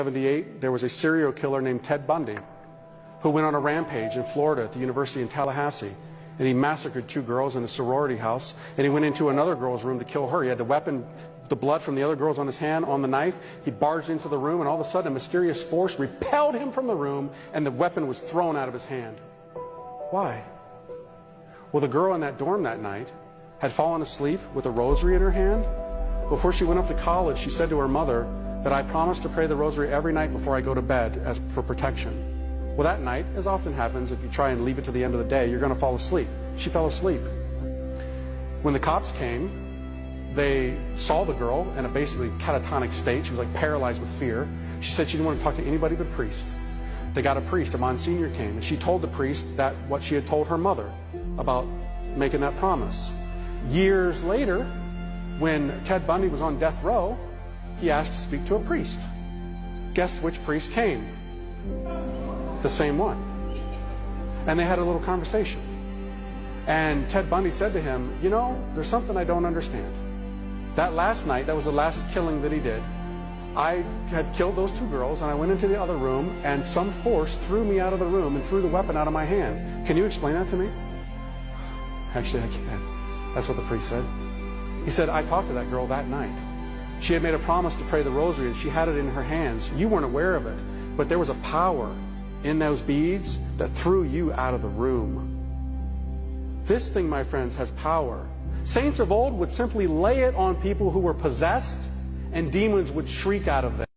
1978, there was a serial killer named Ted Bundy who went on a rampage in Florida at the University in Tallahassee, and he massacred 2 girls in a sorority house, and he went into another girl's room to kill her. He had the weapon, the blood from the other girls on his hand, on the knife. He barged into the room, and all of a sudden a mysterious force repelled him from the room, and the weapon was thrown out of his hand. Why? Well, the girl in that dorm that night had fallen asleep with a rosary in her hand. Before she went off to college, she said to her mother that I promised to pray the rosary every night before I go to bed for protection. Well, that night, as often happens, if you try and leave it to the end of the day, you're going to fall asleep. She fell asleep. When the cops came, they saw the girl in a basically catatonic state. She was like paralyzed with fear. She said she didn't want to talk to anybody but a priest. They got a priest, a Monsignor came, and she told the priest that what she had told her mother about making that promise. Years later, when Ted Bundy was on death row, he asked to speak to a priest. Guess which priest came? The same one. And they had a little conversation. And Ted Bundy said to him, you know, there's something I don't understand. That last night, that was the last killing that he did. I had killed those 2 girls, and I went into the other room, and some force threw me out of the room and threw the weapon out of my hand. Can you explain that to me? Actually, I can. That's what the priest said. He said, I talked to that girl that night. She had made a promise to pray the rosary, and she had it in her hands. You weren't aware of it, but there was a power in those beads that threw you out of the room. This thing, my friends, has power. Saints of old would simply lay it on people who were possessed, and demons would shriek out of them.